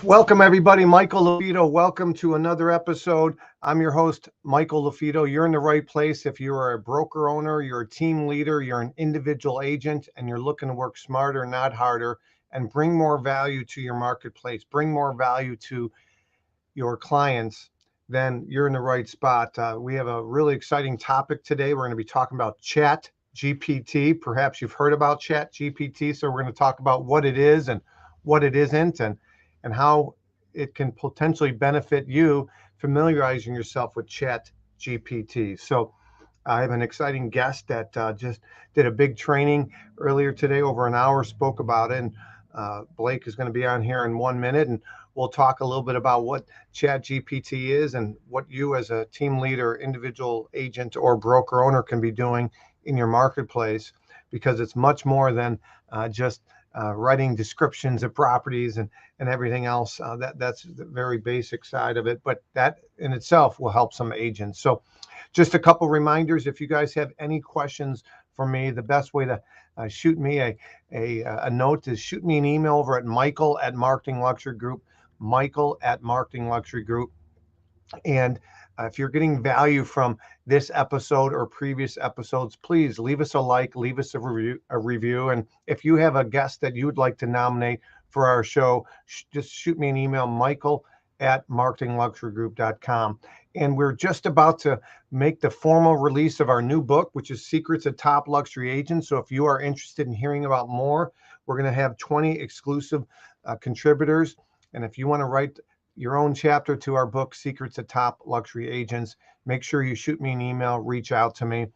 Welcome, everybody. Michael LaFido. Welcome to another episode. I'm your host, Michael LaFido. You're in the right place. If you're a broker owner, you're a team leader, you're an individual agent, and you're looking to work smarter, not harder, and bring more value to your marketplace, bring more value to your clients, then you're in the right spot. We have a really exciting topic today. We're going to be talking about ChatGPT. Perhaps you've heard about ChatGPT. So we're going to talk about what it is and what it isn't, and how it can potentially benefit you familiarizing yourself with ChatGPT. So I have an exciting guest that just did a big training earlier today, over an hour, spoke about it. And Blake is going to be on here in 1 minute, and we'll talk a little bit about what ChatGPT is and what you as a team leader, individual agent, or broker owner can be doing in your marketplace, because it's much more than just writing descriptions of properties and everything else. That's the very basic side of it, but that in itself will help some agents. So just a couple reminders: if you guys have any questions for me, the best way to shoot me a note is shoot me an email over at Michael@Marketing Luxury Group, Michael@Marketing Luxury Group. And if you're getting value from this episode or previous episodes, please leave us a like, leave us a review. And if you have a guest that you would like to nominate for our show, just shoot me an email, michael@marketingluxurygroup.com. And we're just about to make the formal release of our new book, which is Secrets of Top Luxury Agents. So if you are interested in hearing about more, we're going to have 20 exclusive contributors. And if you want to write your own chapter to our book, Secrets of Top Luxury Agents, make sure you shoot me an email, reach out to me.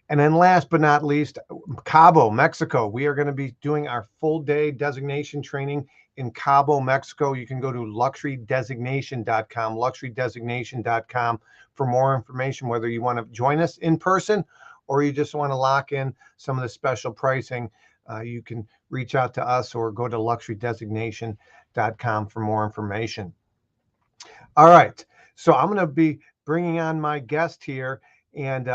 And then last but not least, Cabo, Mexico. We are going to be doing our full day designation training in Cabo, Mexico. You can go to luxurydesignation.com, luxurydesignation.com for more information, whether you want to join us in person or you just want to lock in some of the special pricing. You can reach out to us or go to luxurydesignation.com for more information. All right. So I'm going to be bringing on my guest here. And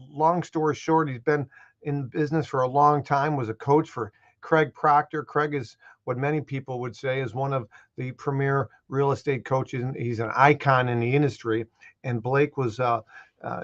long story short, he's been in business for a long time, was a coach for Craig Proctor. Craig is what many people would say is one of the premier real estate coaches. He's an icon in the industry. And Blake was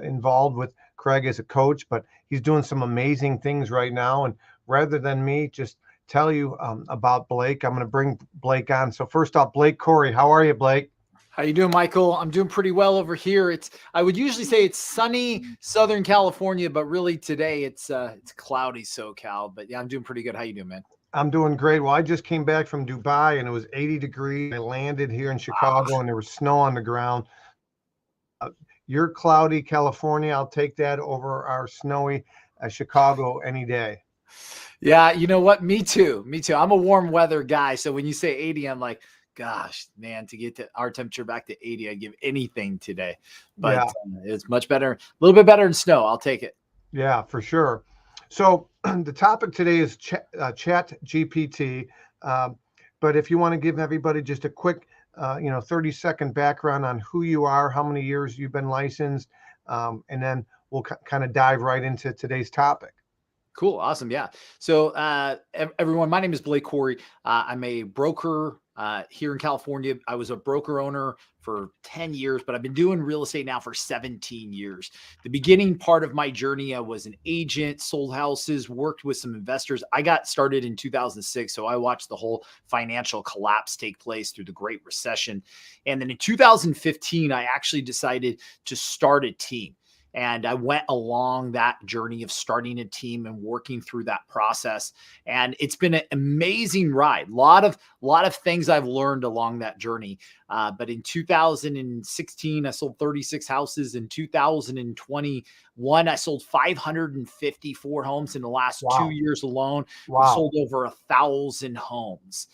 involved with Craig as a coach, but he's doing some amazing things right now. And rather than me just tell you about Blake, I'm going to bring Blake on. So first off, Blake Cory, how are you, Blake? How you doing, Michael? I'm doing pretty well over here. I would usually say it's sunny Southern California, but really today it's cloudy SoCal. But yeah, I'm doing pretty good. How you doing, man? I'm doing great. Well, I just came back from Dubai and it was 80 degrees. I landed here in Chicago and there was snow on the ground. You're cloudy California. I'll take that over our snowy Chicago any day. Yeah, you know what? Me too. I'm a warm weather guy. So when you say 80, I'm like, gosh, man, to get to our temperature back to 80, I'd give anything today. But yeah, it's much better, a little bit better than snow. I'll take it. Yeah, for sure. So the topic today is ChatGPT. But if you want to give everybody just a quick 30-second background on who you are, how many years you've been licensed, and then we'll kind of dive right into today's topic. Cool. Awesome. Yeah. So everyone, my name is Blake Cory. I'm a broker here in California. I was a broker owner for 10 years, but I've been doing real estate now for 17 years. The beginning part of my journey, I was an agent, sold houses, worked with some investors. I got started in 2006. So I watched the whole financial collapse take place through the Great Recession. And then in 2015, I actually decided to start a team. And I went along that journey of starting a team and working through that process. And it's been an amazing ride. A lot of things I've learned along that journey. But in 2016, I sold 36 houses. In 2021, I sold 554 homes in the last 2 years alone. Wow. We sold over 1,000 homes.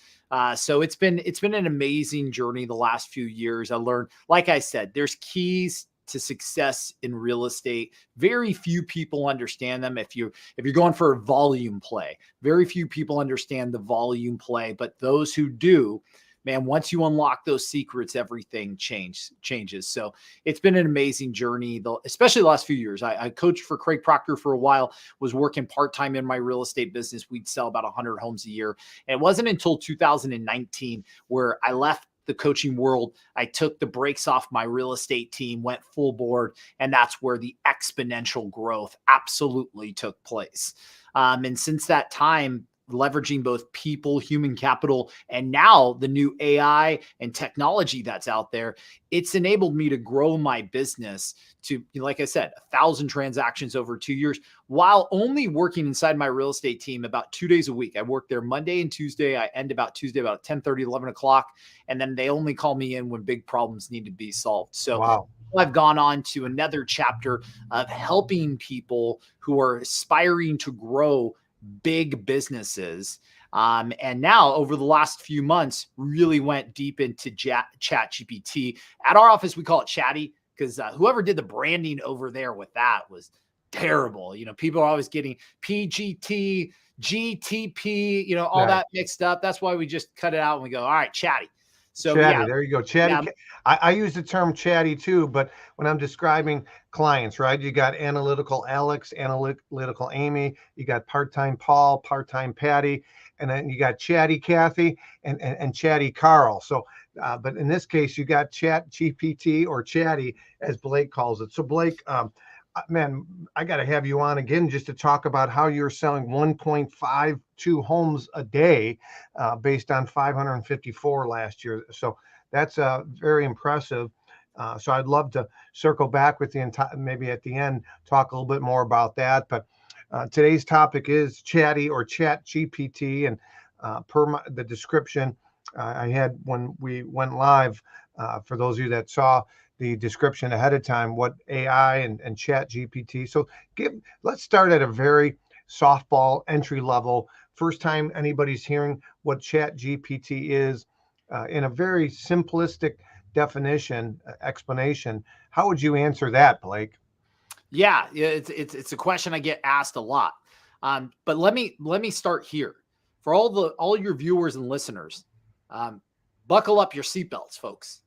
So it's been an amazing journey the last few years. I learned, like I said, there's keys to success in real estate. Very few people understand them. If you're going for a volume play, very few people understand the volume play, but those who do, man, once you unlock those secrets, everything changes. So it's been an amazing journey, though, especially the last few years. I coached for Craig Proctor for a while, was working part-time in my real estate business. We'd sell about 100 homes a year. And it wasn't until 2019 where I left the coaching world. I took the brakes off my real estate team, went full board, and that's where the exponential growth absolutely took place. And since that time, leveraging both people, human capital, and now the new AI and technology that's out there, it's enabled me to grow my business to, like I said, 1,000 transactions over 2 years, while only working inside my real estate team about 2 days a week. I work there Monday and Tuesday. I end about Tuesday about 10:30, 11 o'clock. And then they only call me in when big problems need to be solved. So Wow. I've gone on to another chapter of helping people who are aspiring to grow big businesses. And now over the last few months, really went deep into ChatGPT. At our office, we call it Chatty because whoever did the branding over there with that was terrible. People are always getting PGT, GTP, all that mixed up. That's why we just cut it out and we go, all right, Chatty. So Chatty, yeah, there you go. Chatty. yeah. I use the term chatty too, but when I'm describing clients, right? You got analytical Alex, analytical Amy, you got part-time Paul, part-time Patty, and then you got chatty Kathy and chatty Carl. So, but in this case, you got Chat GPT or Chatty, as Blake calls it. So Blake, man, I got to have you on again just to talk about how you're selling 1.52 homes a day based on 554 last year. So that's very impressive. So I'd love to circle back with you and maybe at the end talk a little bit more about that. But today's topic is Chatty or Chat GPT. And per the description I had when we went live, for those of you that saw the description ahead of time, what AI and Chat GPT. So let's start at a very softball entry level. First time anybody's hearing what Chat GPT is, in a very simplistic definition, explanation. How would you answer that, Blake? Yeah, it's a question I get asked a lot. But let me start here. For all your viewers and listeners, buckle up your seatbelts, folks.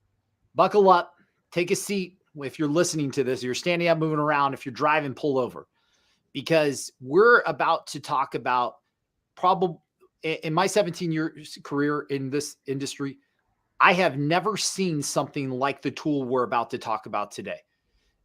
Buckle up. Take a seat. If you're listening to this, you're standing up, moving around. If you're driving, pull over, because we're about to talk about probably in my 17-year career in this industry, I have never seen something like the tool we're about to talk about today.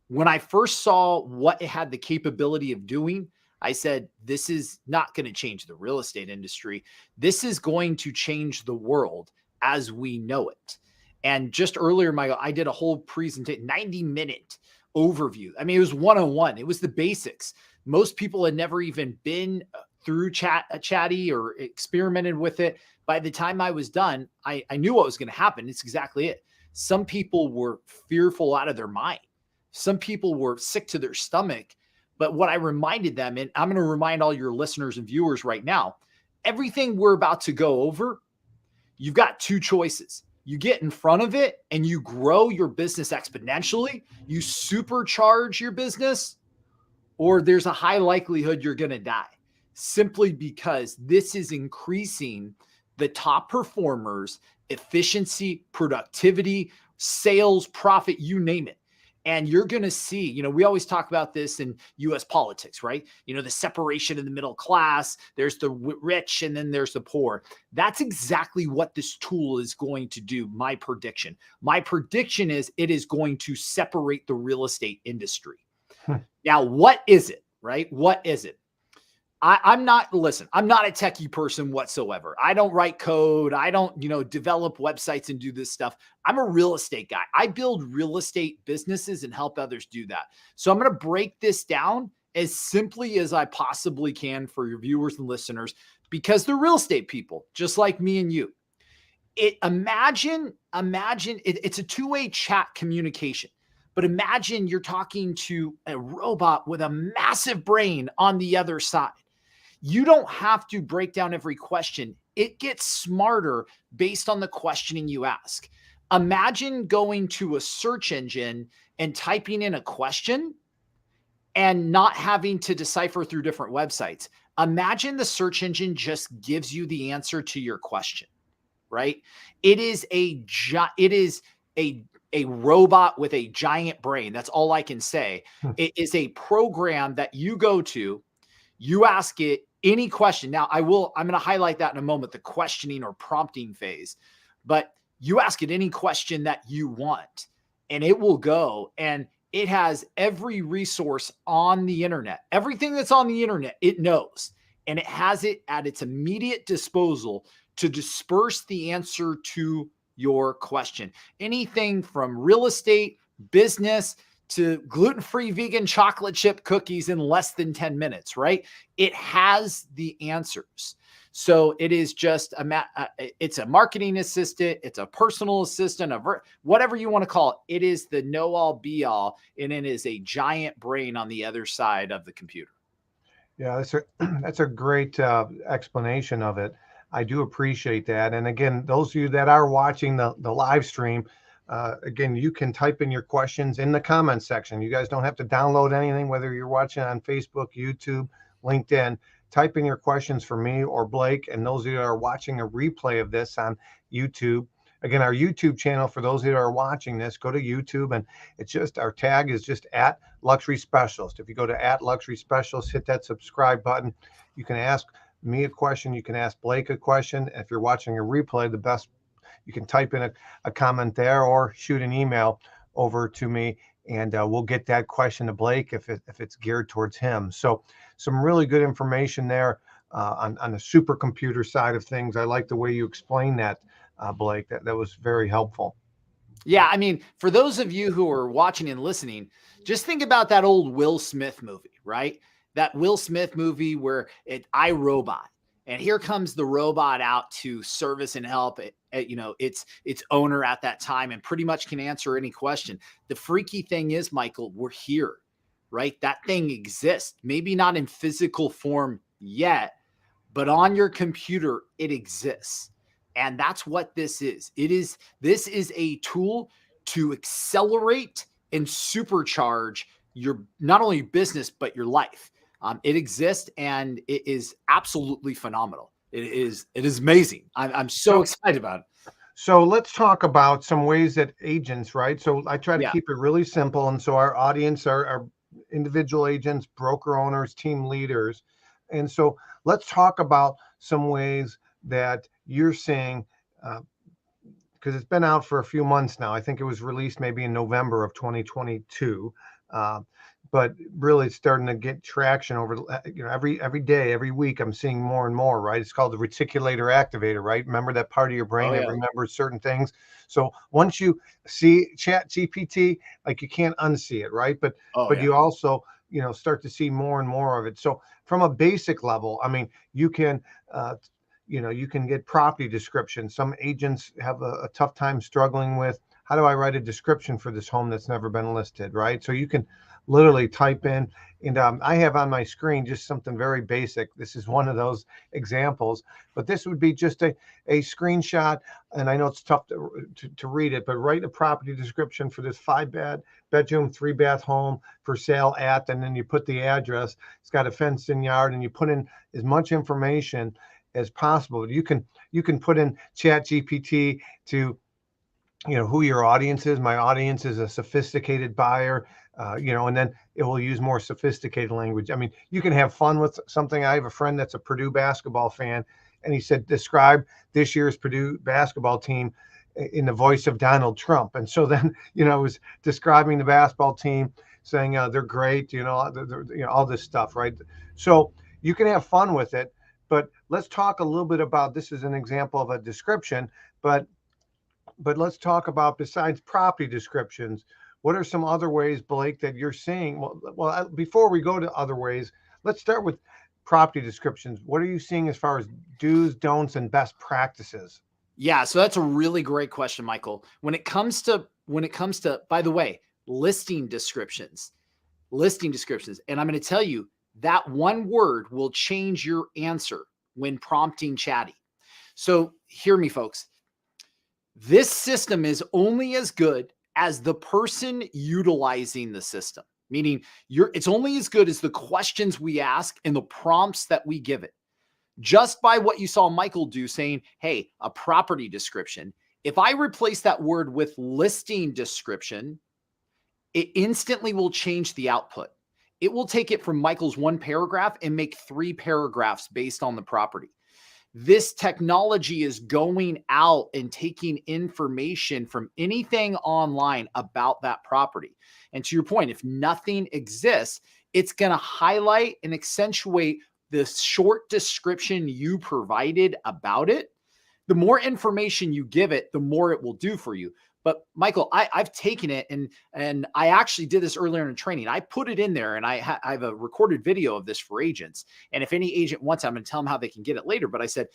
When I first saw what it had the capability of doing, I said, this is not going to change the real estate industry. This is going to change the world as we know it. And just earlier, Michael, I did a whole presentation, 90-minute overview. I mean, it was one-on-one. It was the basics. Most people had never even been through Chatty or experimented with it. By the time I was done, I knew what was going to happen. It's exactly it. Some people were fearful out of their mind. Some people were sick to their stomach. But what I reminded them, and I'm going to remind all your listeners and viewers right now, everything we're about to go over, you've got two choices. You get in front of it and you grow your business exponentially. You supercharge your business, or there's a high likelihood you're going to die, simply because this is increasing the top performers' efficiency, productivity, sales, profit, you name it. And you're going to see, we always talk about this in US politics, right? The separation of the middle class, there's the rich, and then there's the poor. That's exactly what this tool is going to do. My prediction is it is going to separate the real estate industry. Now, what is it, right? What is it? I'm not a techie person whatsoever. I don't write code. I don't, develop websites and do this stuff. I'm a real estate guy. I build real estate businesses and help others do that. So I'm going to break this down as simply as I possibly can for your viewers and listeners, because they're real estate people, just like me and you. Imagine it's a two-way chat communication. But imagine you're talking to a robot with a massive brain on the other side. You don't have to break down every question. it gets smarter based on the questioning you ask. Imagine going to a search engine and typing in a question and not having to decipher through different websites. Imagine the search engine just gives you the answer to your question, right? It is a robot with a giant brain. That's all I can say. It is a program that you go to, you ask it any question. Now, I'm going to highlight that in a moment, the questioning or prompting phase. But you ask it any question that you want, and it will go, and it has every resource on the internet. Everything that's on the internet, it knows, and it has it at its immediate disposal to disperse the answer to your question. Anything from real estate, business, to gluten-free vegan chocolate chip cookies in less than 10 minutes, right? It has the answers. So it is just it's a marketing assistant, it's a personal assistant, whatever you want to call it. It is the know-all be-all, and it is a giant brain on the other side of the computer. Yeah, that's a great explanation of it. I do appreciate that. And again, those of you that are watching the live stream, again, you can type in your questions in the comment section. You guys don't have to download anything, whether you're watching on Facebook, YouTube, LinkedIn. Type in your questions for me or Blake, and those of you that are watching a replay of this on YouTube. Again, our YouTube channel, for those of you that are watching this, go to YouTube, and it's just, our tag is just @Luxury Specialist. If you go to @Luxury Specialist, hit that subscribe button. You can ask me a question. You can ask Blake a question. If you're watching a replay, the best, you can type in a comment there or shoot an email over to me, and we'll get that question to Blake if it's geared towards him. So some really good information there on the supercomputer side of things. I like the way you explained that, Blake. That was very helpful. Yeah, I mean, for those of you who are watching and listening, just think about that old Will Smith movie, right? That Will Smith movie where IRobot, and here comes the robot out to service and help its owner at that time, and pretty much can answer any question. The freaky thing is, Michael, we're here, right? That thing exists, maybe not in physical form yet, but on your computer, it exists. And that's what this is. This is a tool to accelerate and supercharge your, not only business, but your life. It exists, and it is absolutely phenomenal. It is amazing. I'm so excited about it. So let's talk about some ways that agents, right? So I try to keep it really simple. And so our audience are individual agents, broker owners, team leaders. And so let's talk about some ways that you're seeing, because it's been out for a few months now. I think it was released maybe in November of 2022. But really it's starting to get traction over, every day, every week, I'm seeing more and more, right? It's called the Reticulator activator, right? Remember that part of your brain that remembers certain things. So once you see ChatGPT, like, you can't unsee it, right? But you also, start to see more and more of it. So from a basic level, I mean, you can, you can get property descriptions. Some agents have a tough time struggling with, how do I write a description for this home that's never been listed, right? So you can literally type in, and I have on my screen just something very basic. This is one of those examples, but this would be just a screenshot. And I know it's tough to read it, but write a property description for this 5-bedroom, 3-bath home for sale at, and then you put the address. It's got a fenced in yard, and you put in as much information as possible. You can put in ChatGPT to, who your audience is. My audience is a sophisticated buyer, and then it will use more sophisticated language. I mean, you can have fun with something. I have a friend that's a Purdue basketball fan, and he said, describe this year's Purdue basketball team in the voice of Donald Trump. And so then, I was describing the basketball team, saying they're great, all this stuff, right? So you can have fun with it, but let's talk a little bit about, this is an example of a description, but let's talk about, besides property descriptions, what are some other ways, Blake, that you're seeing? Well, before we go to other ways, let's start with property descriptions. What are you seeing as far as do's, don'ts, and best practices? Yeah, so that's a really great question, Michael. When it comes to, by the way, listing descriptions, and I'm going to tell you that one word will change your answer when prompting Chatty. So hear me, folks. This system is only as good as the person utilizing the system, meaning it's only as good as the questions we ask and the prompts that we give it. Just by what you saw Michael do, saying, hey, a property description. If I replace that word with listing description, it instantly will change the output. It will take it from Michael's one paragraph and make 3 paragraphs based on the property. This technology is going out and taking information from anything online about that property. And to your point, if nothing exists, it's going to highlight and accentuate the short description you provided about it. The more information you give it, the more it will do for you. But Michael, I've taken it and I actually did this earlier in training. I put it in there and I have a recorded video of this for agents. And if any agent wants it, I'm going to tell them how they can get it later. But I said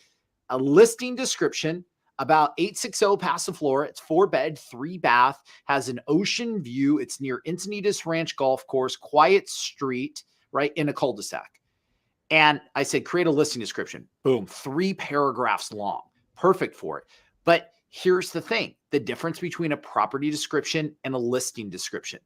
a listing description about 860 Paso Flora. It's 4-bed, 3-bath, has an ocean view. It's near Encinitas Ranch Golf Course, quiet street, right in a cul-de-sac. And I said, create a listing description. Boom, 3 paragraphs long. Perfect for it. But here's the thing, the difference between a property description and a listing description.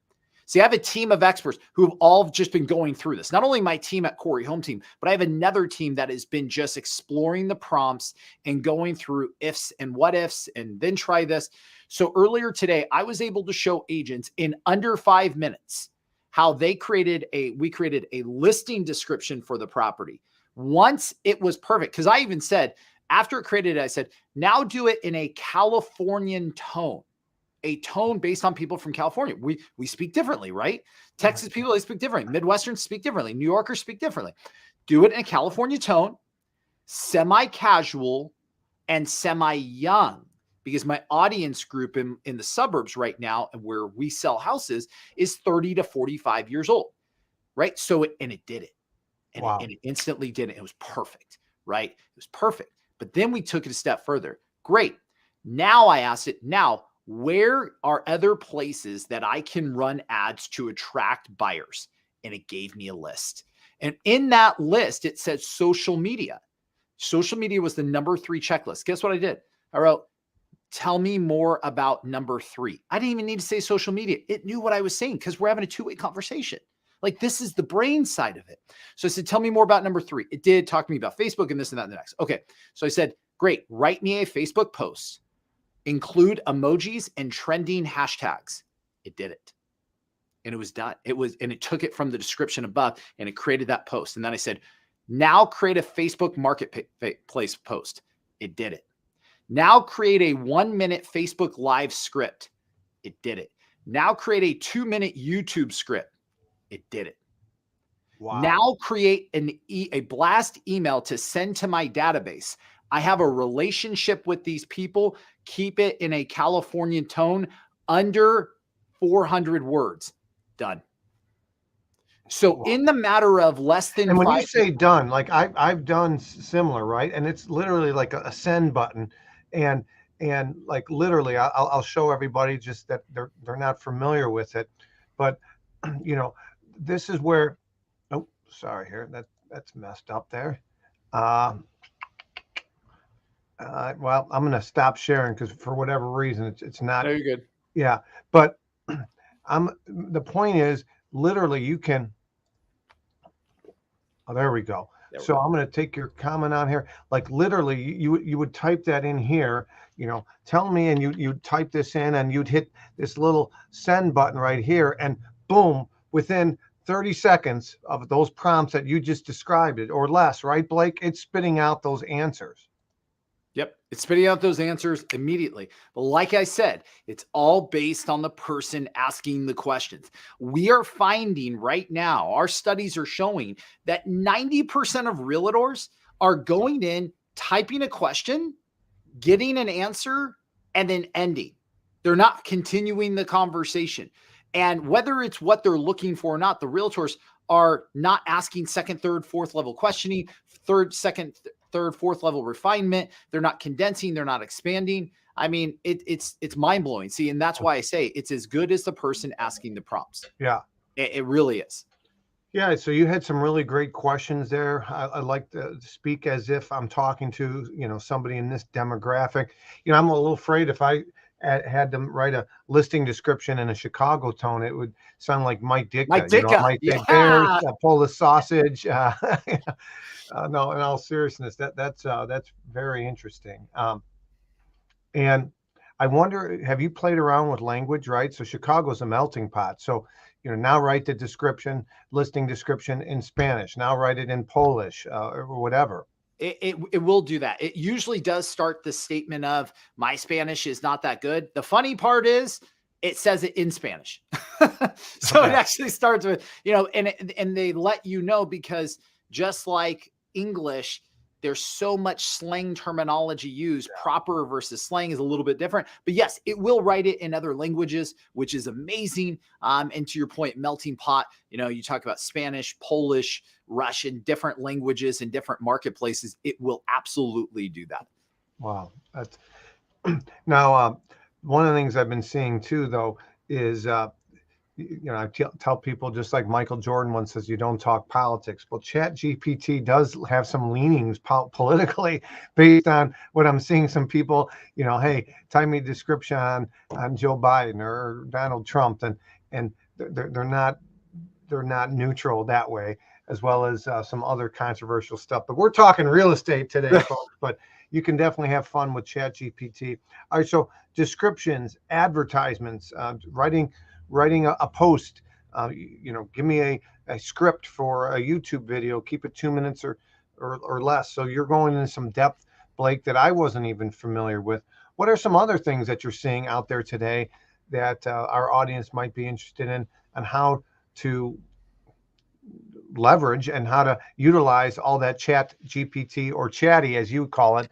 See, I have a team of experts who have all just been going through this. Not only my team at Cory Home Team, but I have another team that has been just exploring the prompts and going through ifs and what ifs and then try this. So earlier today, I was able to show agents in under 5 minutes how we created a listing description for the property. Once it was perfect, because I even said, after it created it, I said, now do it in a Californian tone, a tone based on people from California. We speak differently, right? Texas people, they speak differently. Midwesterns speak differently. New Yorkers speak differently. Do it in a California tone, semi-casual and semi-young, because my audience group in the suburbs right now and where we sell houses is 30 to 45 years old, right? So, and it did it. And, wow. And it instantly did it. It was perfect, right? It was perfect. But then we took it a step further. Great. Now I asked it, now, where are other places that I can run ads to attract buyers? And it gave me a list. And in that list, it said social media. Social media was the number 3 checklist. Guess what I did? I wrote, tell me more about number 3. I didn't even need to say social media. It knew what I was saying because we're having a 2-way conversation. Like, this is the brain side of it. So I said, tell me more about number 3. It did talk to me about Facebook and this and that and the next. Okay. So I said, great, write me a Facebook post, include emojis and trending hashtags. It did it. And it was done. And it took it from the description above and it created that post. And then I said, now create a Facebook marketplace post. It did it. Now create a 1-minute Facebook live script. It did it. Now create a 2-minute YouTube script. It did it. Wow. Now create a blast email to send to my database. I have a relationship with these people. Keep it in a Californian tone, under 400 words. Done. So wow. In the matter of less than, and when you say done, like I've done similar, right? And it's literally like a send button, and like literally, I'll show everybody just that they're not familiar with it, but you know. This is where, oh, sorry here, that's messed up there. Well, I'm going to stop sharing because for whatever reason, it's not. No, you're good. Yeah, but the point is, literally, you can, oh, there we go. So I'm going to take your comment on here. Like literally, you would type that in here, tell me, and you'd type this in and you'd hit this little send button right here, and boom, within 30 seconds of those prompts that you just described it or less, right, Blake? It's spitting out those answers. Yep. It's spitting out those answers immediately. But like I said, it's all based on the person asking the questions. We are finding right now, our studies are showing that 90% of realtors are going in, typing a question, getting an answer, and then ending. They're not continuing the conversation. And whether it's what they're looking for or not, the realtors are not asking second, third, fourth level questioning, second, third, fourth level refinement. They're not condensing. They're not expanding. I mean, it's mind blowing. See, and that's why I say it's as good as the person asking the prompts. Yeah, it really is. Yeah, so you had some really great questions there. I like to speak as if I'm talking to, somebody in this demographic. I'm a little afraid if I had them write a listing description in a Chicago tone, it would sound like Mike Mike Ditka. I Ditka. might say Bears, Yeah. Polish sausage. No, in all seriousness, that's very interesting. And I wonder, have you played around with language, right? So Chicago's a melting pot. So, now write the description, listing description in Spanish. Now write it in Polish or whatever. It will do that. It usually does start the statement of my Spanish is not that good. The funny part is it says it in Spanish. So Okay. it actually starts with, and they let you know, because just like English, there's so much slang terminology used. Proper versus slang is a little bit different, but yes, it will write it in other languages, which is amazing. And to your point, melting pot, you talk about Spanish, Polish, Russian, different languages in different marketplaces. It will absolutely do that. Wow. That's now, one of the things I've been seeing too, though, is I tell people, just like Michael Jordan once says, you don't talk politics. Well, ChatGPT does have some leanings politically based on what I'm seeing. Some people, hey, type me a description on Joe Biden or Donald Trump, and they're not neutral that way, as well as some other controversial stuff. But we're talking real estate today, folks. But you can definitely have fun with ChatGPT. All right, so descriptions, advertisements, writing a post. Give me a script for a YouTube video. Keep it 2 minutes or less. So you're going into some depth, Blake, that I wasn't even familiar with. What are some other things that you're seeing out there today that our audience might be interested in, and how to leverage and how to utilize all that Chat GPT, or Chatty as you call it,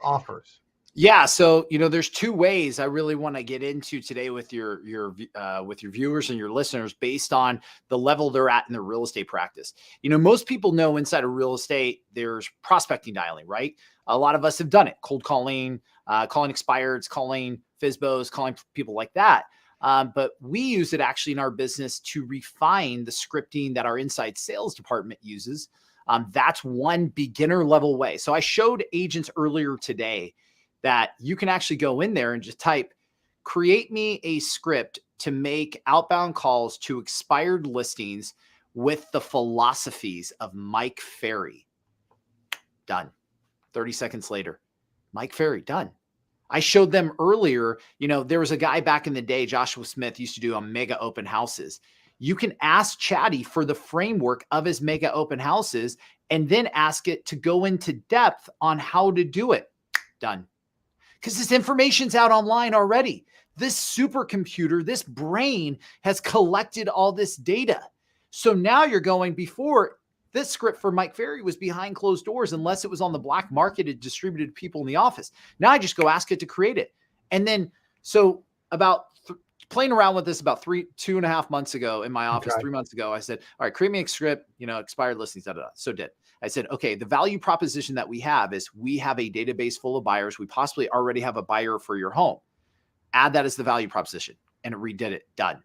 offers? Yeah, so there's two ways I really want to get into today with your viewers and your listeners, based on the level they're at in their real estate practice. Most people know inside of real estate there's prospecting dialing, right? A lot of us have done it: cold calling, calling expireds, calling FSBOs, calling people like that. But we use it actually in our business to refine the scripting that our inside sales department uses. That's one beginner level way. So I showed agents earlier today that you can actually go in there and just type, create me a script to make outbound calls to expired listings with the philosophies of Mike Ferry. Done. 30 seconds later, Mike Ferry, done. I showed them earlier, there was a guy back in the day, Joshua Smith, used to do mega open houses. You can ask Chatty for the framework of his mega open houses and then ask it to go into depth on how to do it. Done. Because this information's out online already. This supercomputer, this brain has collected all this data. So now you're going, before, this script for Mike Ferry was behind closed doors unless it was on the black market and distributed to people in the office. Now I just go ask it to create it. And then, so about playing around with this about 2.5 months ago in my office, 3 months ago, I said, all right, create me a script, expired listings, da, da, da. So did. I said, okay, the value proposition that we have is we have a database full of buyers. We possibly already have a buyer for your home. Add that as the value proposition. And it redid it. Done.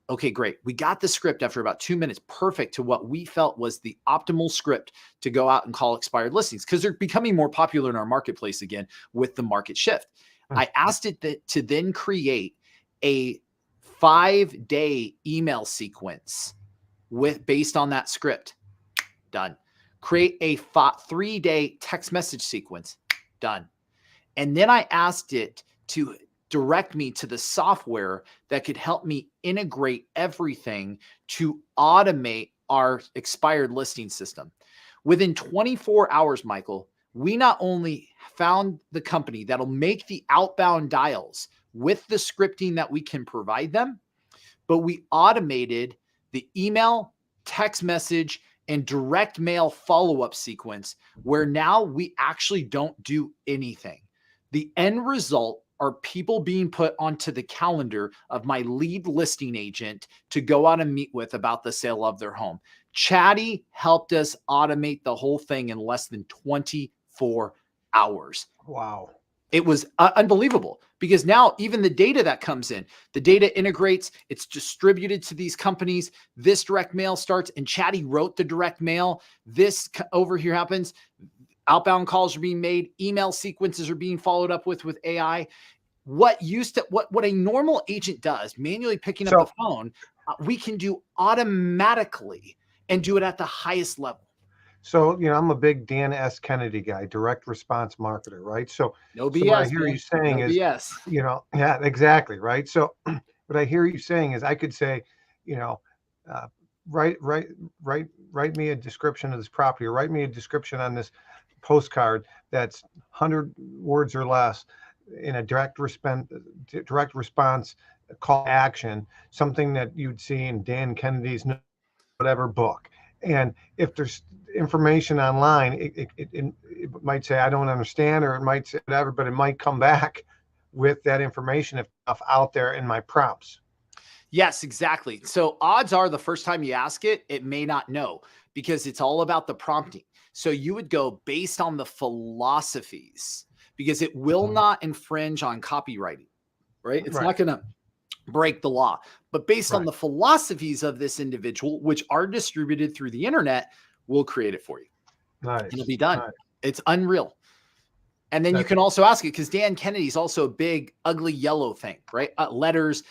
Okay, great. We got the script after about 2 minutes, perfect to what we felt was the optimal script to go out and call expired listings, because they're becoming more popular in our marketplace again with the market shift. I asked it to then create a 5-day email sequence based on that script. Done. Create a 3-day text message sequence. Done. And then I asked it to direct me to the software that could help me integrate everything to automate our expired listing system. Within 24 hours, Michael, we not only found the company that'll make the outbound dials with the scripting that we can provide them, but we automated the email, text message, and direct mail follow-up sequence, where now we actually don't do anything. The end result are people being put onto the calendar of my lead listing agent to go out and meet with about the sale of their home. Chatty helped us automate the whole thing in less than 24 hours. Wow. It was unbelievable, because now even the data that comes in, the data integrates, it's distributed to these companies. This direct mail starts, and Chatty wrote the direct mail. This over here happens. Outbound calls are being made. Email sequences are being followed up with AI. What a normal agent does, manually picking up the phone, we can do automatically and do it at the highest level. So, I'm a big Dan S. Kennedy guy, direct response marketer, right? So, no BS, what I hear you saying is, BS. Yeah, exactly, right? So, what I hear you saying is, I could say, write me a description of this property, or write me a description on this postcard that's 100 words or less, in a direct response call to action, something that you'd see in Dan Kennedy's whatever book. And if there's information online, it might say, I don't understand, or it might say whatever, but it might come back with that information if enough out there in my prompts. Yes, exactly. So odds are the first time you ask it, it may not know, because it's all about the prompting. So you would go based on the philosophies, because it will not infringe on copywriting, right? It's not going to break the law, but based on the philosophies of this individual, which are distributed through the internet, we'll create it for you. Nice. It'll be done. Nice. It's unreal. And then you can also ask it, because Dan Kennedy's also a big, ugly yellow thing, right? Letters,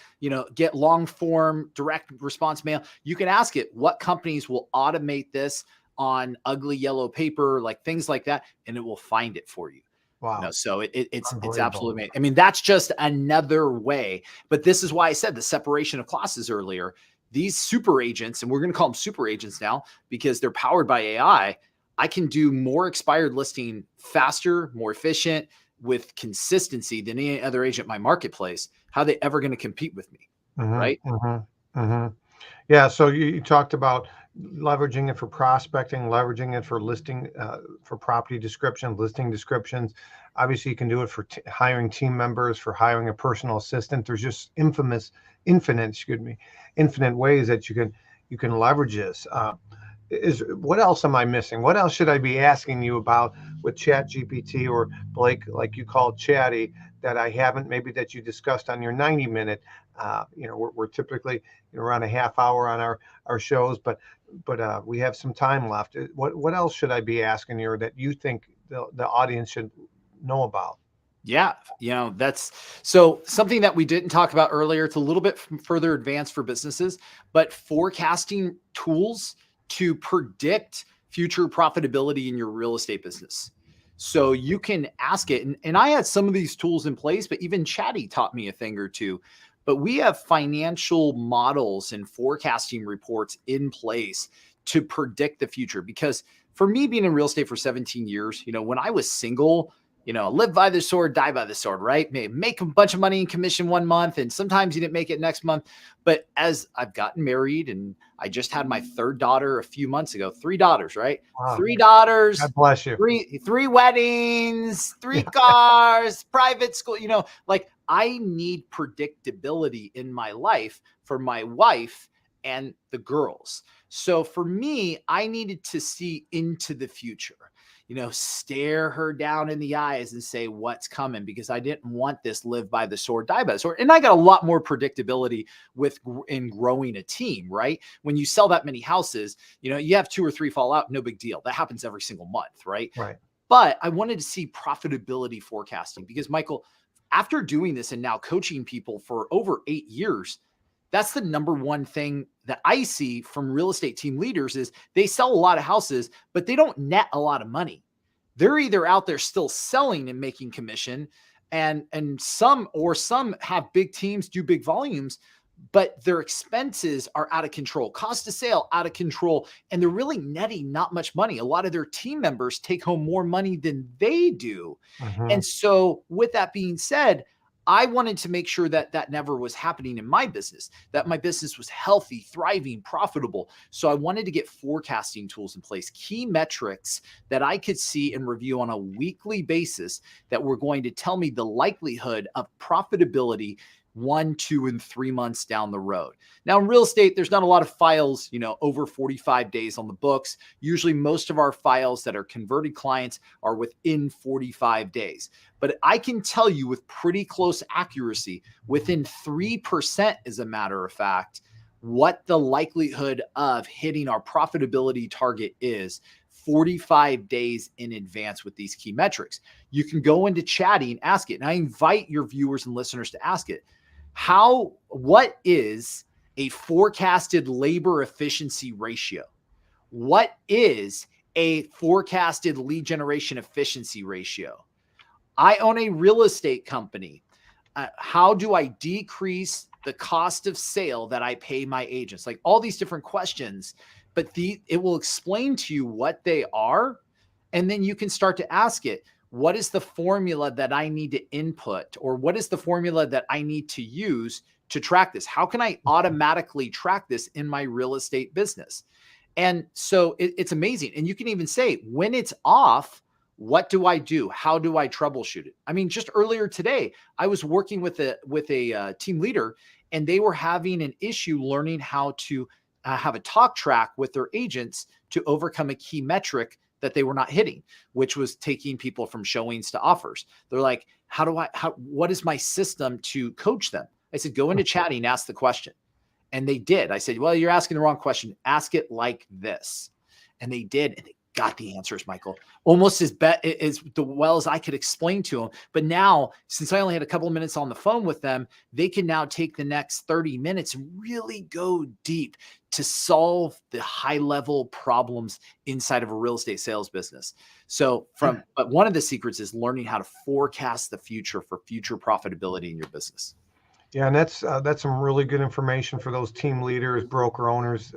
get long form, direct response mail. You can ask it what companies will automate this on ugly yellow paper, like things like that, and it will find it for you. Wow. So it's absolutely amazing. I mean, that's just another way. But this is why I said the separation of classes earlier. These super agents, and we're going to call them super agents now because they're powered by AI. I can do more expired listing faster, more efficient, with consistency than any other agent in my marketplace. How are they ever going to compete with me? Right? Yeah. So you talked about leveraging it for prospecting, leveraging it for listing, for property description, listing descriptions. Obviously, you can do it for hiring team members, for hiring a personal assistant. There's just infinite ways that you can leverage this. What else am I missing? What else should I be asking you about with ChatGPT, or Blake, like you called Chatty, that I haven't, maybe that you discussed on your 90-minute? We're typically around a half hour on our shows, but we have some time left. What else should I be asking you that you think the audience should know about? Yeah, that's so something that we didn't talk about earlier. It's a little bit further advanced for businesses, but forecasting tools to predict future profitability in your real estate business. So you can ask it, and I had some of these tools in place, but even Chatty taught me a thing or two. But we have financial models and forecasting reports in place to predict the future. Because for me, being in real estate for 17 years, when I was single, live by the sword, die by the sword, right? Make a bunch of money in commission one month, and sometimes you didn't make it next month. But as I've gotten married, and I just had my third daughter a few months ago, 3 daughters, right? Wow. 3 daughters. God bless you. Three weddings, 3 cars, private school, I need predictability in my life for my wife and the girls. So for me, I needed to see into the future. Stare her down in the eyes and say what's coming, because I didn't want this live by the sword, die by the sword. And I got a lot more predictability in growing a team, right? When you sell that many houses, you have 2 or 3 fall out, no big deal. That happens every single month, right? Right. But I wanted to see profitability forecasting, because Michael, after doing this and now coaching people for over 8 years, that's the number one thing that I see from real estate team leaders is they sell a lot of houses, but they don't net a lot of money. They're either out there still selling and making commission, and some have big teams, do big volumes, but their expenses are out of control, cost of sale out of control, and they're really netting not much money. A lot of their team members take home more money than they do. And so with that being said, I wanted to make sure that that never was happening in my business, that my business was healthy, thriving, profitable. So I wanted to get forecasting tools in place, key metrics that I could see and review on a weekly basis that were going to tell me the likelihood of profitability 1, 2, and 3 months down the road. Now, in real estate, there's not a lot of files, over 45 days on the books. Usually most of our files that are converted clients are within 45 days. But I can tell you with pretty close accuracy, within 3%, as a matter of fact, what the likelihood of hitting our profitability target is 45 days in advance with these key metrics. You can go into chatting and ask it. And I invite your viewers and listeners to ask it. What is a forecasted labor efficiency ratio? What is a forecasted lead generation efficiency ratio? I own a real estate company. How do I decrease the cost of sale that I pay my agents? Like all these different questions, but it will explain to you what they are. And then you can start to ask it, what is the formula that I need to input? Or what is the formula that I need to use to track this? How can I automatically track this in my real estate business? And so it's amazing. And you can even say, when it's off, what do I do? How do I troubleshoot it? I mean, just earlier today, I was working with a team leader, and they were having an issue learning how to have a talk track with their agents to overcome a key metric that they were not hitting, which was taking people from showings to offers. They're like, what is my system to coach them? I said, go into chatting, ask the question. And they did. I said, well, you're asking the wrong question. Ask it like this. And they did. And they got the answers, Michael, almost as well as I could explain to them. But now, since I only had a couple of minutes on the phone with them, they can now take the next 30 minutes and really go deep to solve the high level problems inside of a real estate sales business. But one of the secrets is learning how to forecast the future for future profitability in your business. Yeah, and that's some really good information for those team leaders, broker owners,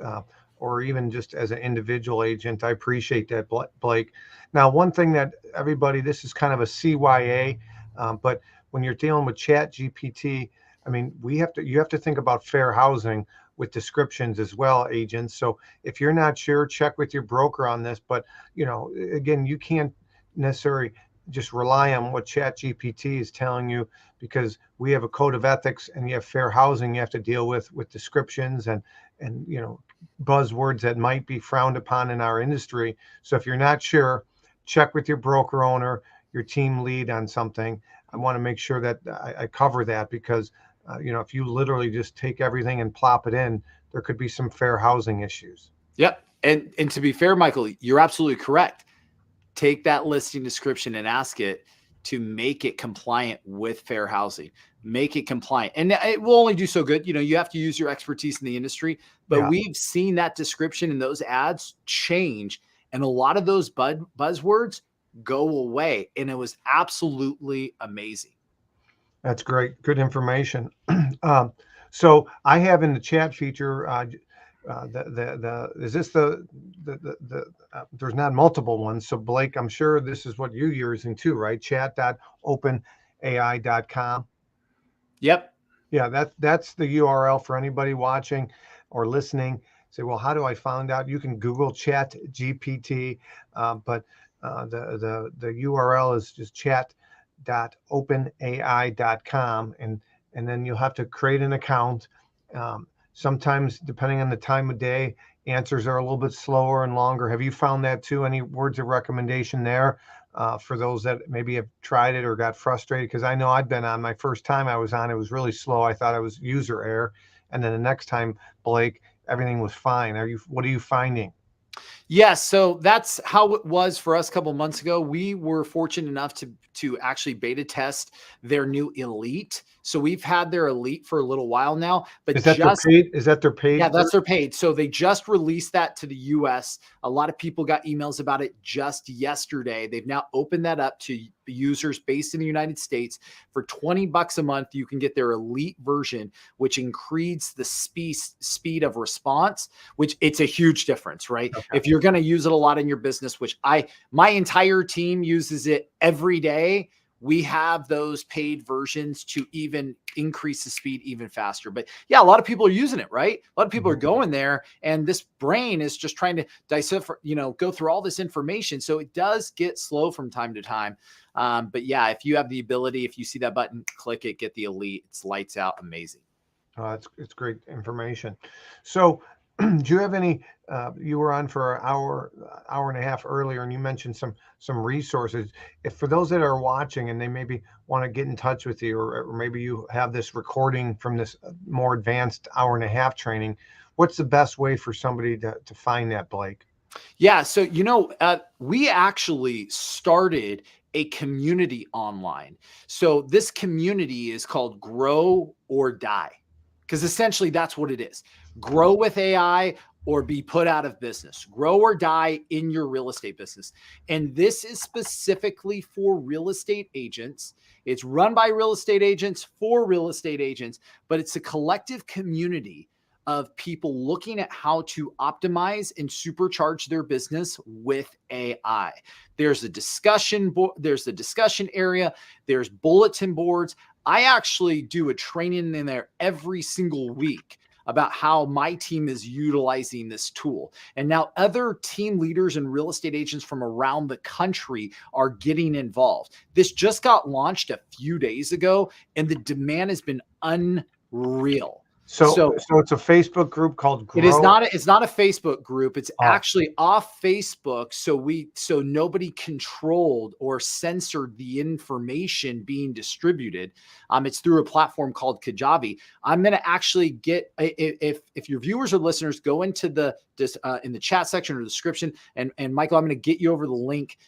or even just as an individual agent. I appreciate that, Blake. Now, one thing that everybody, this is kind of a CYA, but when you're dealing with ChatGPT, I mean, you have to think about fair housing with descriptions as well, agents. So if you're not sure, check with your broker on this. But, again, you can't necessarily just rely on what ChatGPT is telling you, because we have a code of ethics and you have fair housing you have to deal with descriptions and buzzwords that might be frowned upon in our industry. So if you're not sure, check with your broker owner, your team lead on something. I want to make sure that I cover that, because if you literally just take everything and plop it in, there could be some fair housing issues. Yep. And to be fair, Michael, you're absolutely correct. Take that listing description and ask it to make it compliant with fair housing. Make it compliant. And it will only do so good. You have to use your expertise in the industry, but we've seen that description and those ads change. And a lot of those buzzwords go away. And it was absolutely amazing. That's great. Good information. So I have in the chat feature, there's not multiple ones. So Blake, I'm sure this is what you're using too, right? chat.openai.com. Yep. Yeah, that's the URL for anybody watching or listening. Say, well, how do I find out? You can Google ChatGPT, but the URL is just chat.openai.com, and then you'll have to create an account. Sometimes, depending on the time of day, answers are a little bit slower and longer. Have you found that too? Any words of recommendation there for those that maybe have tried it or got frustrated? Because I know I've been on. My first time I was on, it was really slow. I thought it was user error. And then the next time, Blake, everything was fine. What are you finding? Yes. So that's how it was for us a couple of months ago. We were fortunate enough to actually beta test their new Elite. So we've had their Elite for a little while now, but is that their paid? Yeah, that's their paid. So they just released that to the US. A lot of people got emails about it just yesterday. They've now opened that up to users based in the United States. For $20 a month, you can get their Elite version, which increases the speed of response, which it's a huge difference, right? Okay. If you're going to use it a lot in your business, which my entire team uses it every day, we have those paid versions to even increase the speed even faster. But yeah, a lot of people are using it, right? A lot of people are going there, and this brain is just trying to decipher, go through all this information. So it does get slow from time to time. But yeah, if you have the ability, if you see that button, click it, get the elite. It's lights out, amazing. It's great information. So, do you have any? You were on for an hour and a half earlier, and you mentioned some resources. If for those that are watching and they maybe want to get in touch with you, or maybe you have this recording from this more advanced hour and a half training, what's the best way for somebody to find that, Blake? Yeah, so we actually started a community online. So this community is called Grow or Die, because essentially that's what it is. Grow with AI or be put out of business. Grow or die in your real estate business. And this is specifically for real estate agents. It's run by real estate agents for real estate agents, but it's a collective community of people looking at how to optimize and supercharge their business with AI. There's a discussion there's the discussion area, there's bulletin boards. I actually do a training in there every single week about how my team is utilizing this tool. And now other team leaders and real estate agents from around the country are getting involved. This just got launched a few days ago, and the demand has been unreal. So it's a Facebook group called Grow. It's not a Facebook group. It's actually off Facebook. So nobody controlled or censored the information being distributed. It's through a platform called Kajabi. I'm going to actually get, if your viewers or listeners go into in the chat section or the description, and Michael, I'm going to get you over the link.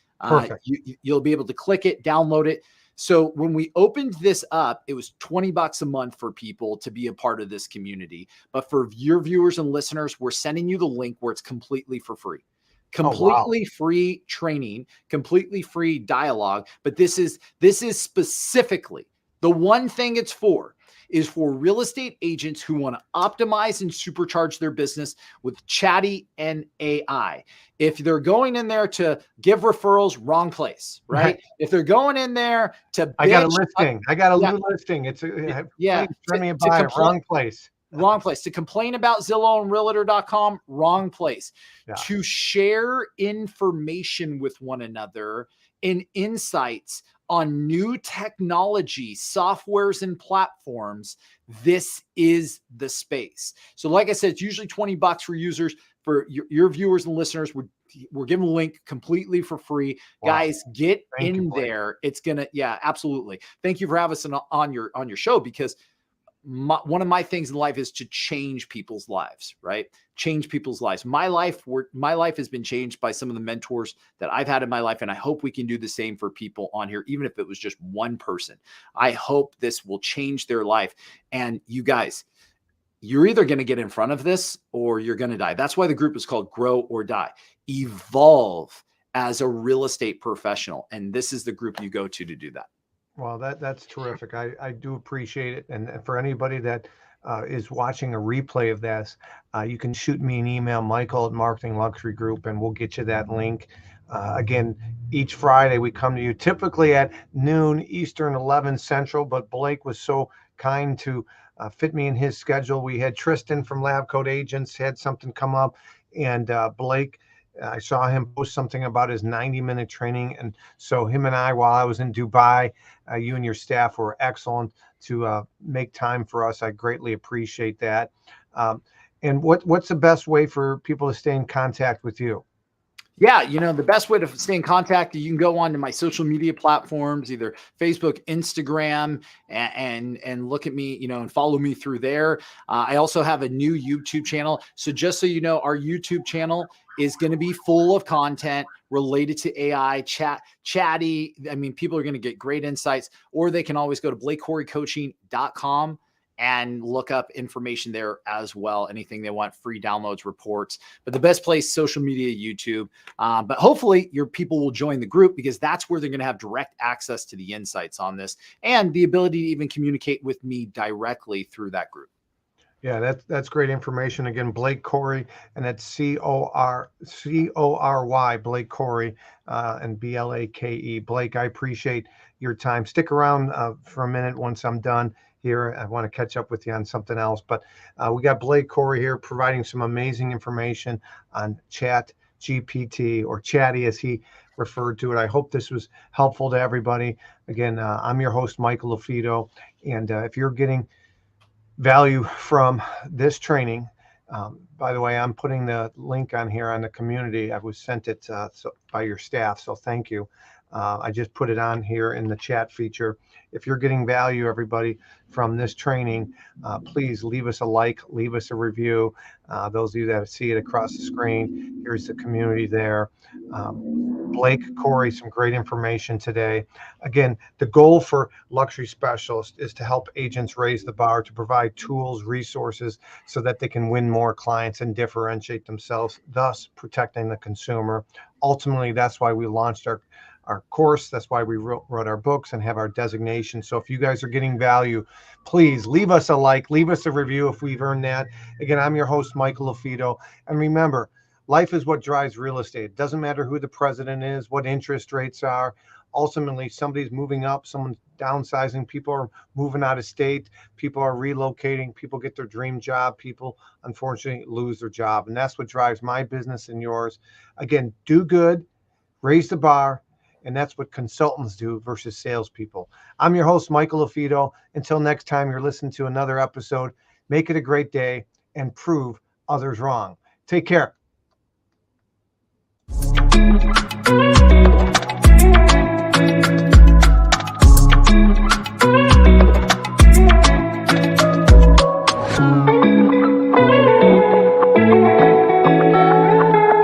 You'll be able to click it, download it. So when we opened this up, it was $20 a month for people to be a part of this community. But for your viewers and listeners, we're sending you the link where it's completely for free. Completely free training, completely free dialogue. But this is specifically the one thing it's for is for real estate agents who want to optimize and supercharge their business with chatty and AI. If they're going in there to give referrals, wrong place, right? If they're going in there to I got a listing. I got a new listing. It's wrong place. Wrong place. To complain about Zillow and Realtor.com, wrong place. Yeah. To share information with one another and insights on new technology, softwares, and platforms, this is the space. So like I said, it's usually $20 for users. For your viewers and listeners, we're giving a link completely for free. Wow. Guys, get in there. It's gonna, yeah, absolutely. Thank you for having us on your show, because one of my things in life is to change people's lives, right? Change people's lives. My life has been changed by some of the mentors that I've had in my life. And I hope we can do the same for people on here, even if it was just one person. I hope this will change their life. And you guys, you're either going to get in front of this or you're going to die. That's why the group is called Grow or Die. Evolve as a real estate professional. And this is the group you go to do that. Well, that's terrific. I do appreciate it. And for anybody that is watching a replay of this, you can shoot me an email, Michael at Marketing Luxury Group, and we'll get you that link. Again, each Friday we come to you typically at noon Eastern, 11 Central, but Blake was so kind to fit me in his schedule. We had Tristan from Lab Coat Agents had something come up, and Blake, I saw him post something about his 90-minute training. And so him and I, while I was in Dubai, you and your staff were excellent to make time for us. I greatly appreciate that. And what's the best way for people to stay in contact with you? Yeah, the best way to stay in contact, you can go on to my social media platforms, either Facebook, Instagram, and look at me, and follow me through there. I also have a new YouTube channel. So just so you know, our YouTube channel is going to be full of content related to AI, chatty. I mean, people are going to get great insights, or they can always go to blakecorycoaching.com and look up information there as well. Anything they want, free downloads, reports. But the best place, social media, YouTube. But hopefully your people will join the group, because that's where they're going to have direct access to the insights on this and the ability to even communicate with me directly through that group. Yeah, that's great information. Again, Blake Cory, and that's Cory, Blake Cory, and Blake. I appreciate your time. Stick around for a minute once I'm done here. I want to catch up with you on something else, but we got Blake Cory here providing some amazing information on ChatGPT, or Chatty as he referred to it. I hope this was helpful to everybody. Again, I'm your host, Michael Lafido, and if you're getting value from this training, by the way, I'm putting the link on here on the community. I was sent it by your staff, so thank you. I just put it on here in the chat feature. If you're getting value, everybody, from this training, please leave us a like, leave us a review. Those of you that see it across the screen, here's the community there. Blake Cory, some great information today. Again, the goal for Luxury Specialist is to help agents raise the bar, to provide tools, resources, so that they can win more clients and differentiate themselves, thus protecting the consumer. Ultimately, that's why we launched our course. That's why we wrote our books and have our designation. So if you guys are getting value, please leave us a like, leave us a review if we've earned that. Again, I'm your host, Michael Lafido. And remember, life is what drives real estate. It doesn't matter who the president is, what interest rates are. Ultimately, somebody's moving up, someone's downsizing, people are moving out of state, people are relocating, people get their dream job, people unfortunately lose their job. And that's what drives my business and yours. Again, do good, raise the bar, and that's what consultants do versus salespeople. I'm your host, Michael Lafido. Until next time you're listening to another episode, make it a great day and prove others wrong. Take care.